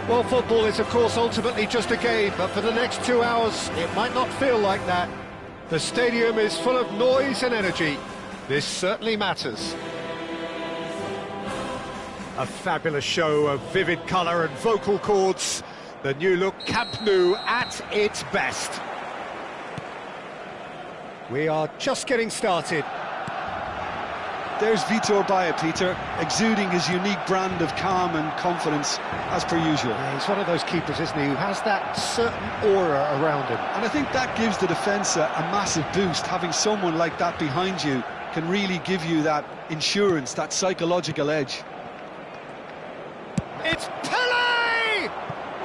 Well, football is, of course, ultimately just a game, but for the next 2 hours, it might not feel like that. The stadium is full of noise and energy. This certainly matters. A fabulous show of vivid colour and vocal cords. The new-look Camp Nou at its best. We are just getting started. There's Vitor Baia, Peter, exuding his unique brand of calm and confidence, as per usual. Yeah, he's one of those keepers, isn't he, who has that certain aura around him. And I think that gives the defence a massive boost. Having someone like that behind you can really give you that insurance, that psychological edge. It's Pelé!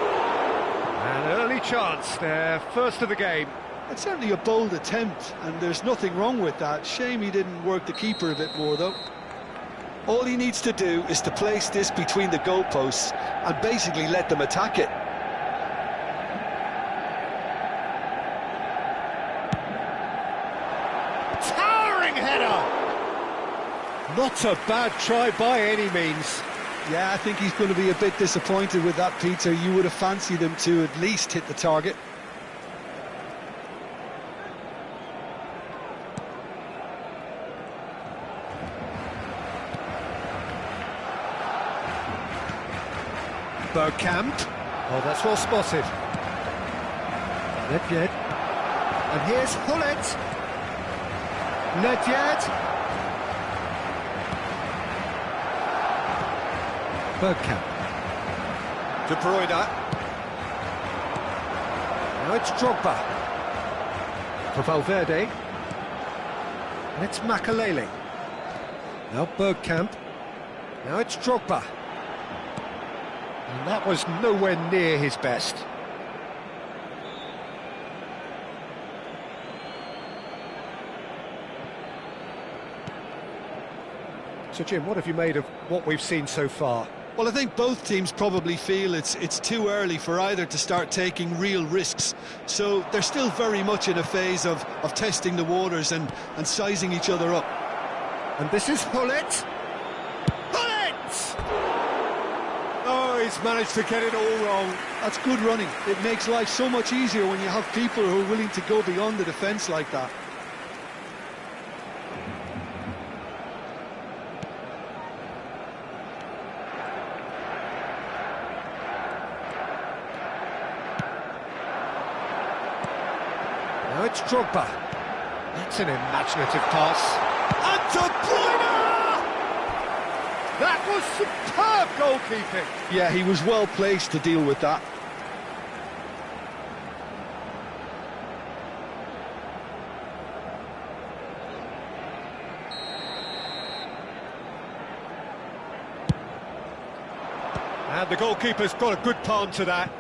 An early chance there, first of the game. It's certainly a bold attempt, and there's nothing wrong with that. Shame he didn't work the keeper a bit more, though. All he needs to do is to place this between the goalposts and basically let them attack it. Towering header! Not a bad try by any means. Yeah, I think he's going to be a bit disappointed with that, Peter. You would have fancied him to at least hit the target. Bergkamp. Oh, that's well spotted. Nedved. And here's Hullet. Nedved. Bergkamp. De Bruyne. Now it's Drogba. For Valverde. And it's Makalele. Now Bergkamp. Now it's Drogba. And that was nowhere near his best. So Jim, what have you made of what we've seen so far? Well, I think both teams probably feel it's too early for either to start taking real risks. So they're still very much in a phase of testing the waters and sizing each other up. And this is Hullet. Hullet! Oh, he's managed to get it all wrong. That's good running. It makes life so much easier when you have people who are willing to go beyond the defence like that. Now it's Drogba. That's an imaginative pass. And De Bruyne! That was superb goalkeeping. Yeah, he was well placed to deal with that. And the goalkeeper's got a good palm to that.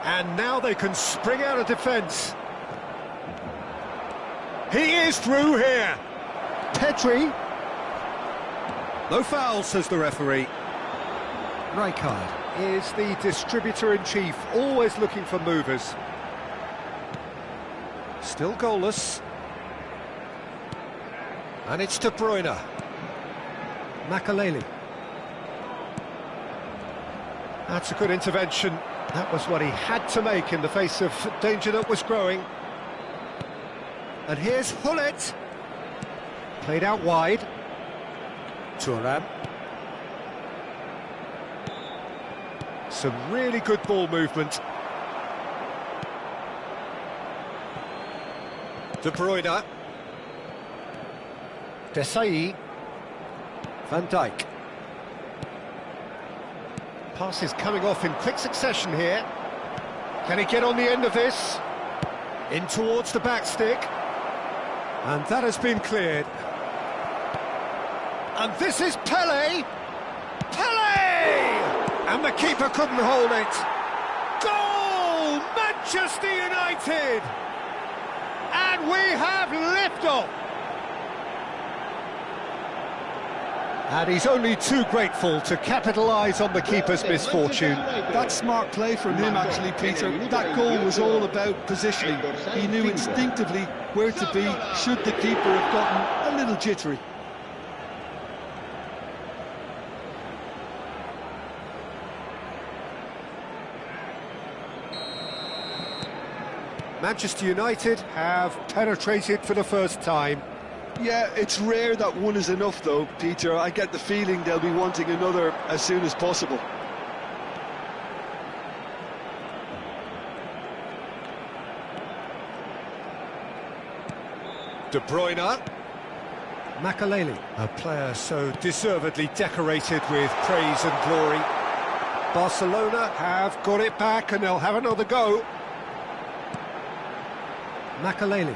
And now they can spring out of defence. He is through here. Pedri. No foul, says the referee. Rijkaard is the distributor-in-chief, always looking for movers. Still goalless. And it's De Bruyne. Makalele. That's a good intervention. That was what he had to make in the face of danger that was growing. And here's Hullet. Played out wide. Thuram. Some really good ball movement. De Bruyne. Desailly. Van Dijk. Passes coming off in quick succession here. Can he get on the end of this? In towards the back stick. And that has been cleared. And this is Pelé! Pelé! And the keeper couldn't hold it. Goal! Manchester United! And we have liftoff! And he's only too grateful to capitalise on the keeper's misfortune. That's smart play from him, actually, Peter. That goal was all about positioning. He knew instinctively where to be should the keeper have gotten a little jittery. Manchester United have penetrated for the first time. Yeah, it's rare that one is enough though, Peter. I get the feeling they'll be wanting another as soon as possible. De Bruyne. Makaleli, a player so deservedly decorated with praise and glory. Barcelona have got it back and they'll have another go. Makaleli.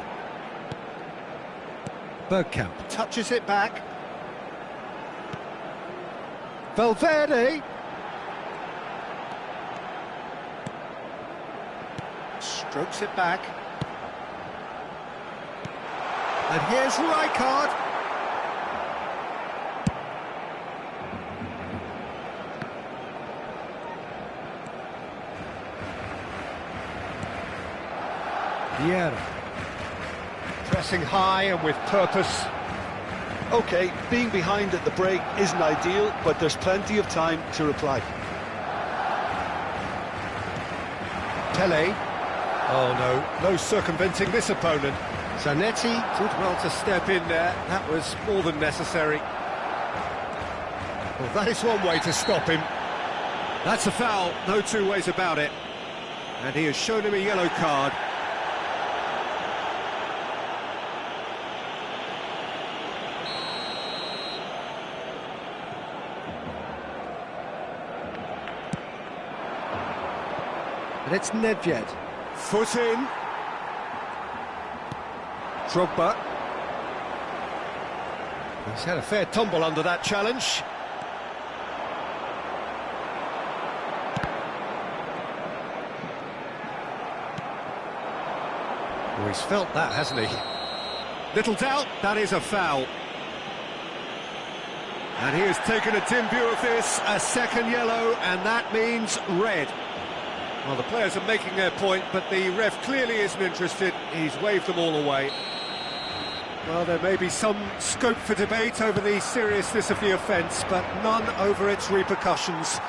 Bergkamp touches it back. Valverde. Strokes it back. And here's Rijkaard. Vieira. Pressing high and with purpose. Okay, being behind at the break isn't ideal, but there's plenty of time to reply. Pele. Oh no circumventing this opponent. Zanetti did well to step in there. That was more than necessary. Well, that is one way to stop him. That's a foul, no two ways about it. And he has shown him a yellow card. And it's Nedved. Foot in. Drogba. He's had a fair tumble under that challenge. Oh, he's felt that, hasn't he? Little doubt, that is a foul. And he has taken a dim view of this, a second yellow, and that means red. Well, the players are making their point, but the ref clearly isn't interested. He's waved them all away. Well, there may be some scope for debate over the seriousness of the offence, but none over its repercussions.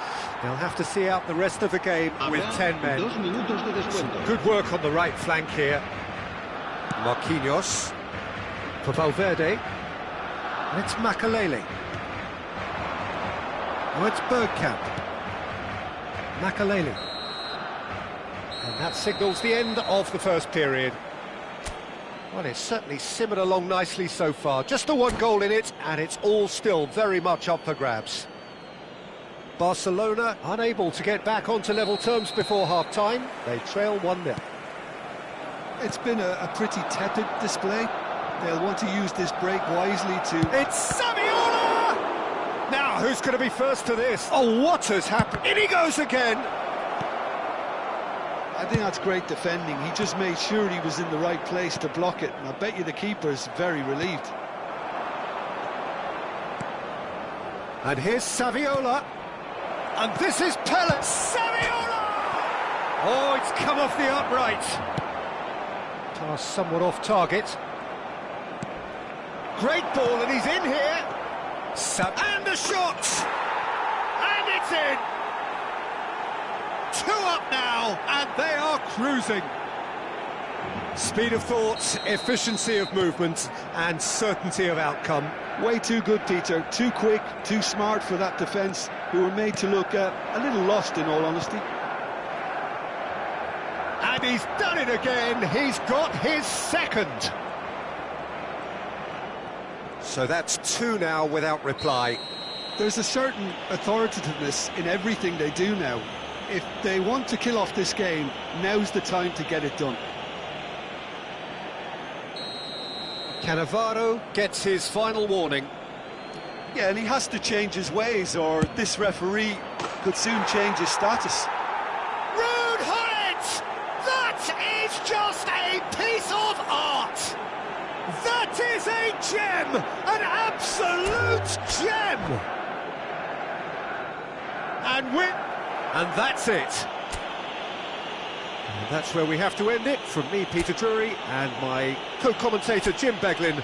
They'll have to see out the rest of the game with 10 men. Some good work on the right flank here. Marquinhos for Valverde. And it's Makaleli. Oh, it's Bergkamp. Makaleli. And that signals the end of the first period. Well, it's certainly simmered along nicely so far. Just the one goal in it, and it's all still very much up for grabs. Barcelona unable to get back onto level terms before half-time. They trail 1-0. It's been a pretty tepid display. They'll want to use this break wisely to... It's Saviola! Now, who's going to be first to this? Oh, what has happened? In he goes again! I think that's great defending. He just made sure he was in the right place to block it, and I bet you the keeper's very relieved. And here's Saviola. And this is Pele. Saviola! Oh, it's come off the upright. Pass somewhat off target. Great ball, and he's in here. And a shot! And it's in! 2 up now, and they are cruising. Speed of thought, efficiency of movement, and certainty of outcome. Way too good, Peter. Too quick, too smart for that defence, who were made to look a little lost, in all honesty. And he's done it again. He's got his second. So that's 2 now without reply. There's a certain authoritativeness in everything they do now. If they want to kill off this game, now's the time to get it done. Cannavaro gets his final warning. Yeah, and he has to change his ways, or this referee could soon change his status. Rude Hullet! That is just a piece of art! That is a gem! An absolute gem! And that's it. And that's where we have to end it. From me, Peter Drury, and my co-commentator, Jim Beglin.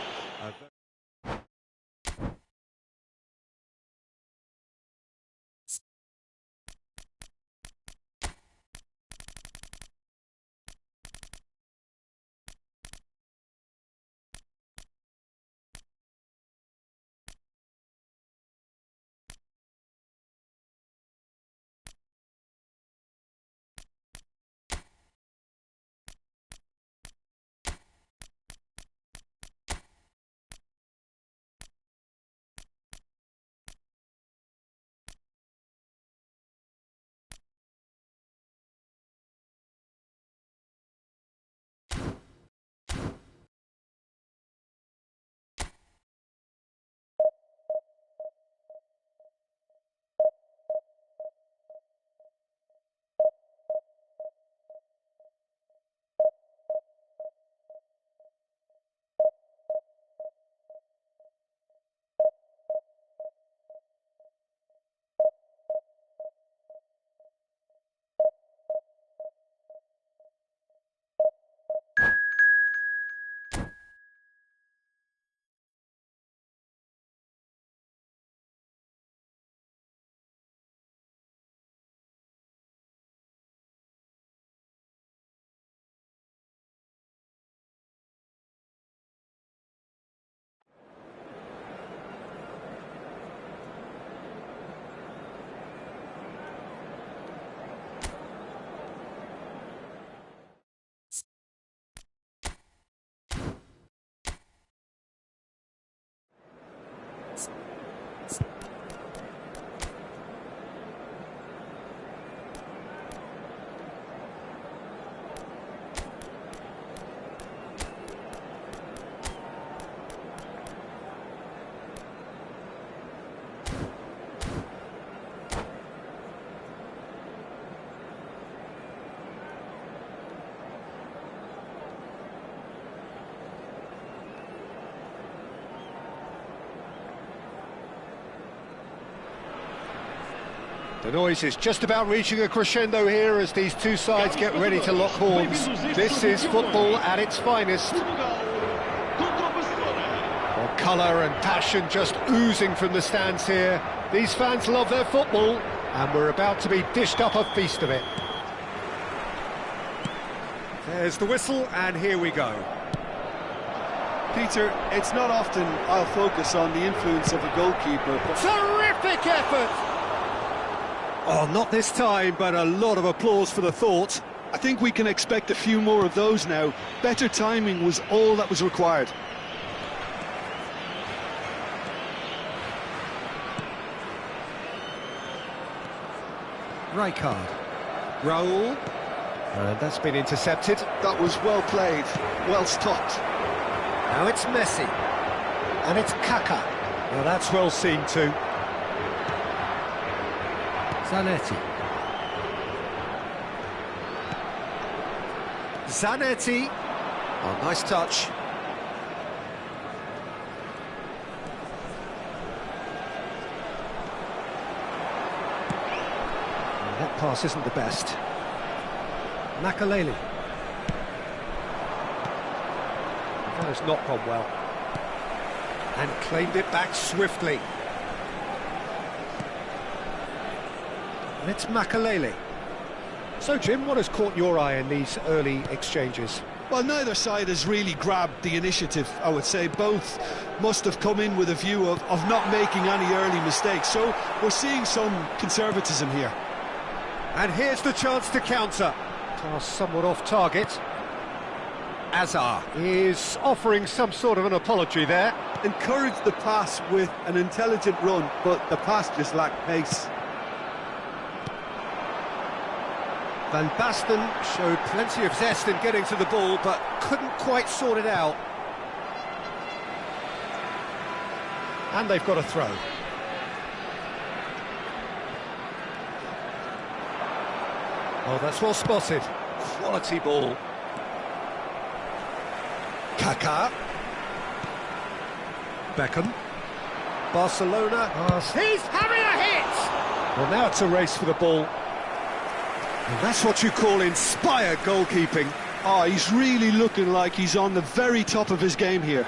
The noise is just about reaching a crescendo here as these two sides get ready to lock horns. This is football at its finest. Well, colour and passion just oozing from the stands here. These fans love their football, and we're about to be dished up a feast of it. There's the whistle, and here we go. Peter, it's not often I'll focus on the influence of a goalkeeper, but... Terrific effort! Oh, not this time, but a lot of applause for the thought. I think we can expect a few more of those now. Better timing was all that was required. Rijkaard. Raul. And that's been intercepted. That was well played, well stopped. Now it's Messi. And it's Kaká. Well, that's well seen too. Zanetti. Zanetti. Oh, nice touch. That pass isn't the best. Makaleli. That has not gone well. And claimed it back swiftly. And it's Makaleli. So, Jim, what has caught your eye in these early exchanges? Well, neither side has really grabbed the initiative, I would say. Both must have come in with a view of not making any early mistakes. So we're seeing some conservatism here. And here's the chance to counter. Pass somewhat off target. Azar is offering some sort of an apology there. Encouraged the pass with an intelligent run, but the pass just lacked pace. Van Basten showed plenty of zest in getting to the ball, but couldn't quite sort it out. And they've got a throw. Oh, that's well spotted. Quality ball. Kaká. Beckham. Barcelona. He's having a hit! Well, now it's a race for the ball. And that's what you call inspired goalkeeping. Oh, he's really looking like he's on the very top of his game here.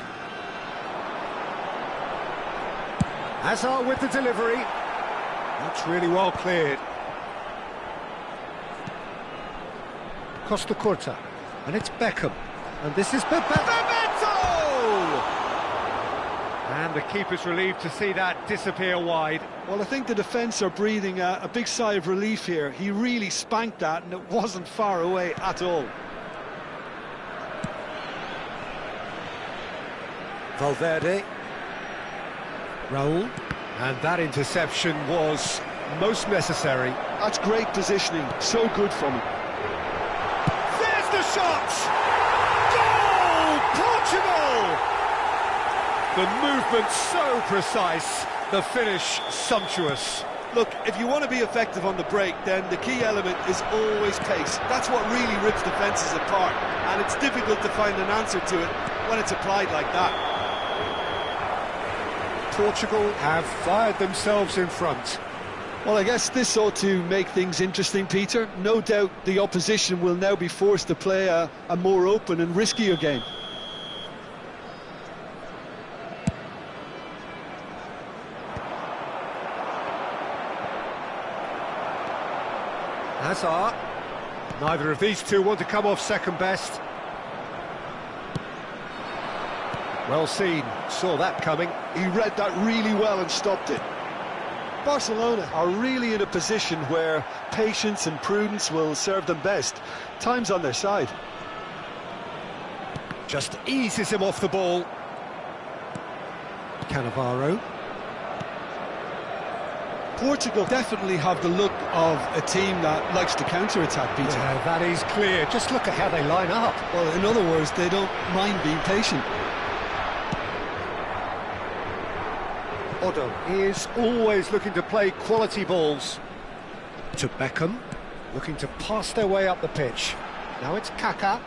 Hazard with the delivery. That's really well cleared. Costa Curta. And it's Beckham. And this is Bebeto! And the keeper's relieved to see that disappear wide. Well, I think the defence are breathing a big sigh of relief here. He really spanked that, and it wasn't far away at all. Valverde. Raul. And that interception was most necessary. That's great positioning, so good from him. There's the shot! Goal! Portugal! The movement so precise, the finish sumptuous. Look, if you want to be effective on the break, then the key element is always pace. That's what really rips defences apart, and it's difficult to find an answer to it when it's applied like that. Portugal have fired themselves in front. Well, I guess this ought to make things interesting, Peter. No doubt the opposition will now be forced to play a more open and riskier game. Hazard. Neither of these two want to come off second best. Well seen, saw that coming. He read that really well and stopped it. Barcelona are really in a position where patience and prudence will serve them best. Time's on their side. Just eases him off the ball. Cannavaro. Portugal definitely have the look of a team that likes to counter-attack, Peter. Yeah, that is clear. Just look at how they line up. Well, in other words, they don't mind being patient. Odo is always looking to play quality balls. To Beckham, looking to pass their way up the pitch. Now it's Kaká.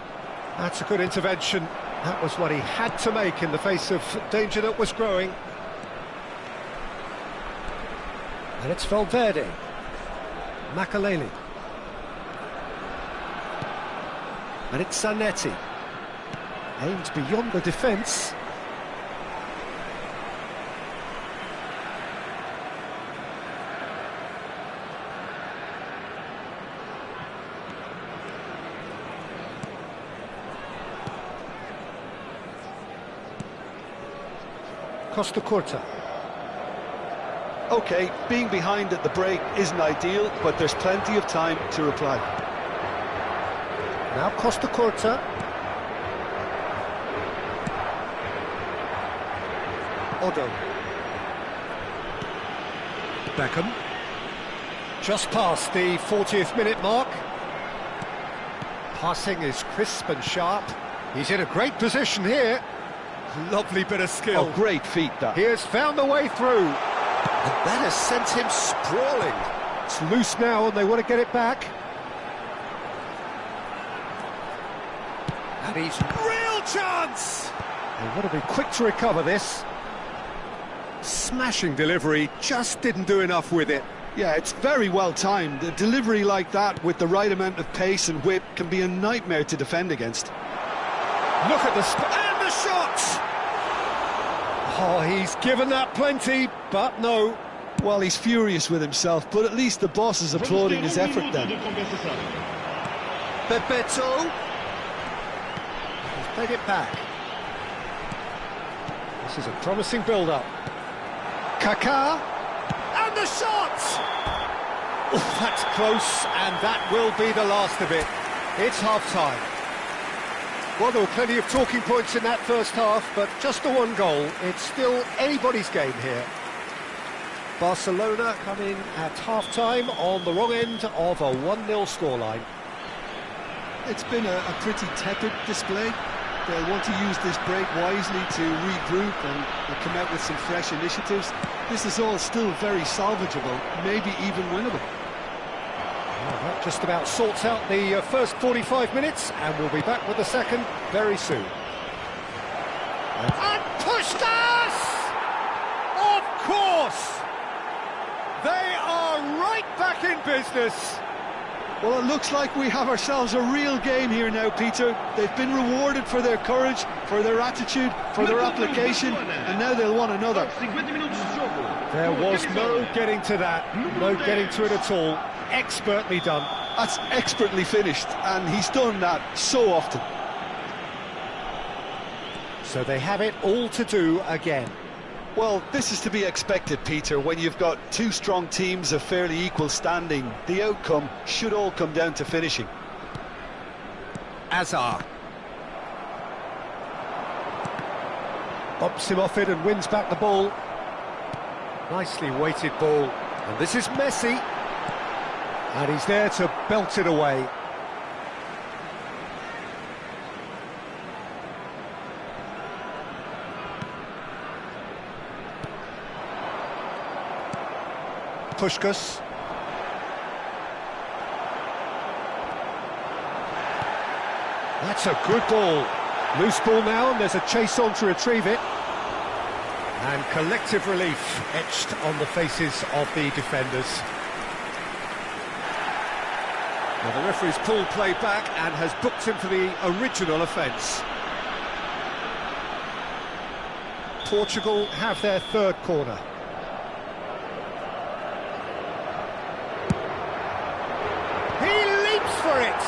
That's a good intervention. That was what he had to make in the face of danger that was growing. And it's Valverde. Makaleli. And it's Zanetti. Aimed beyond the defence. Costa Curta. OK, being behind at the break isn't ideal, but there's plenty of time to reply. Now Costa Curta. Odo. Beckham. Just past the 40th minute mark. Passing is crisp and sharp. He's in a great position here. Lovely bit of skill. Oh, great feat, that. He has found the way through. And that has sent him sprawling. It's loose now and they want to get it back. And he's real chance! They want to be quick to recover this. Smashing delivery, just didn't do enough with it. Yeah, it's very well timed. A delivery like that with the right amount of pace and whip can be a nightmare to defend against. Look at the and the shot! Oh, he's given that plenty, but no. Well, he's furious with himself, but at least the boss is applauding his effort then. Bebeto. He's played it back. This is a promising build-up. Kaká. And the shot! Oh, that's close, and that will be the last of it. It's half-time. Well, there were plenty of talking points in that first half, but just the one goal. It's still anybody's game here. Barcelona coming at half-time on the wrong end of a 1-0 scoreline. It's been a pretty tepid display. They'll want to use this break wisely to regroup and come out with some fresh initiatives. This is all still very salvageable, maybe even winnable. Well, that just about sorts out the first 45 minutes, and we'll be back with the second very soon. And pushed us! Of course! They are right back in business. Well, it looks like we have ourselves a real game here now, Peter. They've been rewarded for their courage, for their attitude, for their application, and now they'll want another. There was no getting to that, no getting to it at all. Expertly done. That's expertly finished, and he's done that so often. So they have it all to do again. Well, this is to be expected, Peter. When you've got two strong teams of fairly equal standing, the outcome should all come down to finishing. Azar. Bumps him off it and wins back the ball. Nicely weighted ball. And this is Messi. And he's there to belt it away. Puskás. That's a good ball. Loose ball now, and there's a chase on to retrieve it. And collective relief etched on the faces of the defenders. Well, the referee's pulled play back and has booked him for the original offence. Portugal have their third corner. For it.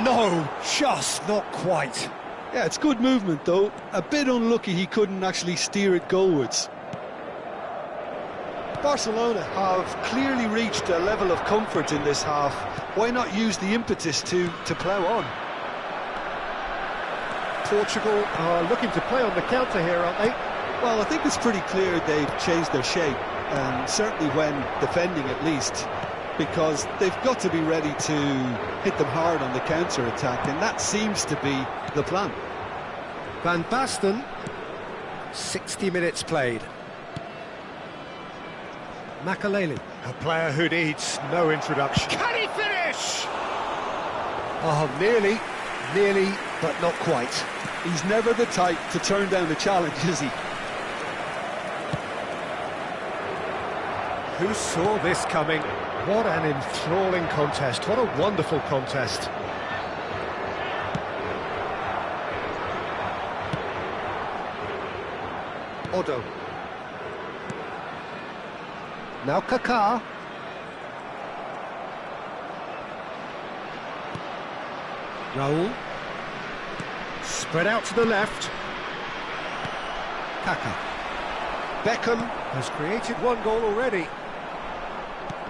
No, just not quite. Yeah, it's good movement though. A bit unlucky he couldn't actually steer it goalwards. Barcelona have clearly reached a level of comfort in this half. Why not use the impetus to plough on? Portugal are looking to play on the counter here, aren't they? Well, I think it's pretty clear they've changed their shape, certainly when defending at least, because they've got to be ready to hit them hard on the counter-attack, and that seems to be the plan. Van Basten, 60 minutes played. Makaleli, a player who needs no introduction. Can he finish? Oh, nearly, but not quite. He's never the type to turn down a challenge, is he? Who saw this coming? What an enthralling contest, what a wonderful contest. Odo. Now Kaká. Raul. Spread out to the left. Kaká. Beckham has created one goal already.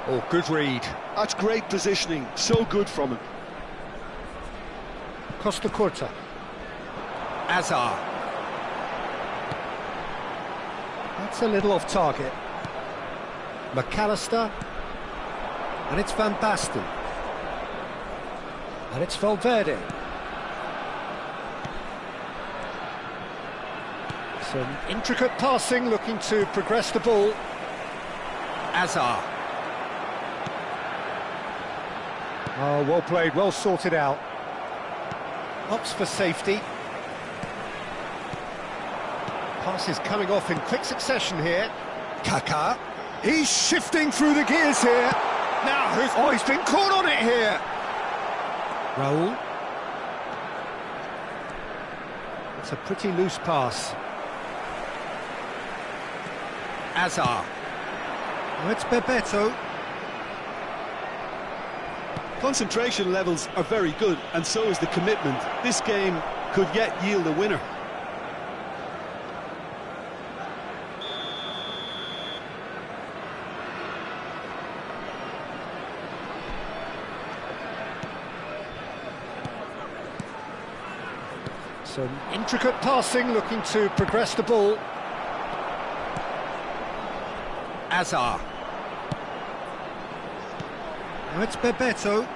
Oh, good read. That's great positioning, so good from him. Costa Curta. Azar. That's a little off target. McAllister. And it's Van Basten. And it's Valverde. Some intricate passing, looking to progress the ball. Azar. Oh, well played, well sorted out. Opts for safety. Passes coming off in quick succession here. Kaká. He's shifting through the gears here. Now, he's been caught on it here. Raul. It's a pretty loose pass. Azar. Oh, it's Bebeto. Concentration levels are very good, and so is the commitment. This game could yet yield a winner. Some intricate passing, looking to progress the ball. Azar. Now it's Bebeto.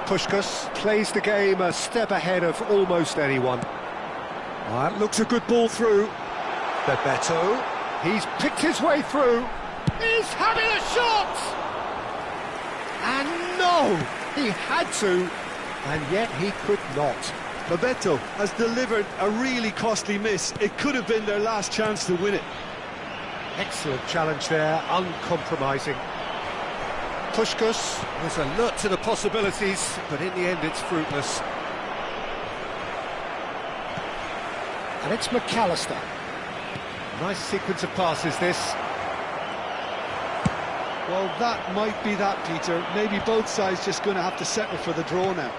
Puskás plays the game a step ahead of almost anyone. Well, that looks a good ball through. Bebeto. He's picked his way through. He's having a shot! And no! He had to, and yet he could not. Bebeto has delivered a really costly miss. It could have been their last chance to win it. Excellent challenge there, uncompromising. Puskás was alert to the possibilities, but in the end it's fruitless. And it's McAllister. Nice sequence of passes, this. Well, that might be that, Peter. Maybe both sides just going to have to settle for the draw now.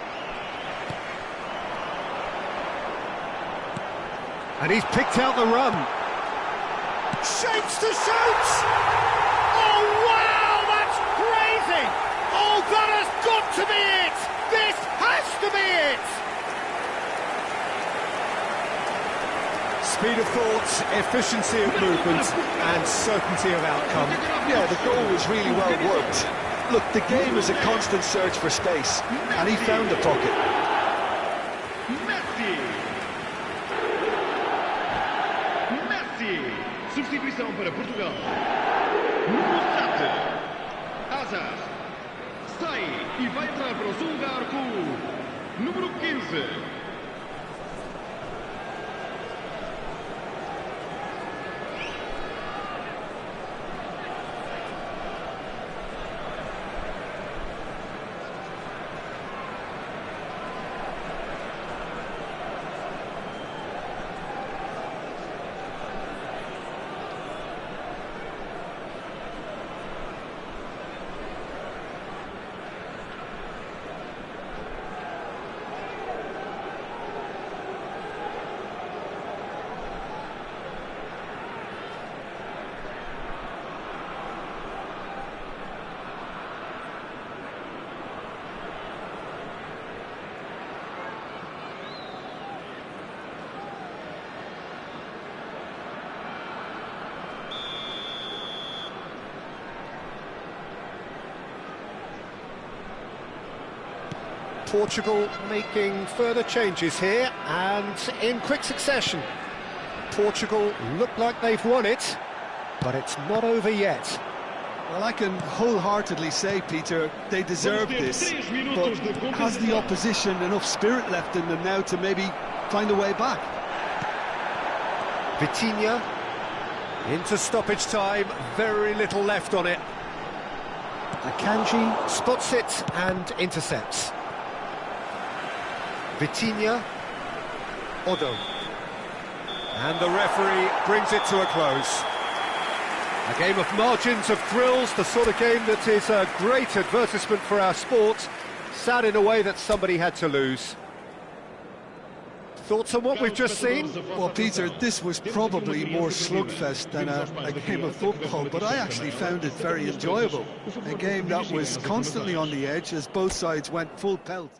And he's picked out the run. Shapes to shoot! Oh, wow, that's crazy! Oh, that has got to be it! This has to be it! Speed of thought, efficiency of movement, and certainty of outcome. Yeah, the goal was really well worked. Look, the game is a constant search for space, and he found the pocket. Substituição para Portugal. Número 7. Azar. Sai e vai entrar para o seu lugar com o número 15. Portugal making further changes here, and in quick succession. Portugal look like they've won it, but it's not over yet. Well, I can wholeheartedly say, Peter, they deserve this, but has the opposition enough spirit left in them now to maybe find a way back? Vitinha. Into stoppage time, very little left on it. Akanji spots it and intercepts. Vitinha, Odo. And the referee brings it to a close. A game of margins, of thrills, the sort of game that is a great advertisement for our sport. Sad in a way that somebody had to lose. Thoughts on what we've just seen? Well, Peter, this was probably more slugfest than a game of football, but I actually found it very enjoyable. A game that was constantly on the edge as both sides went full pelt.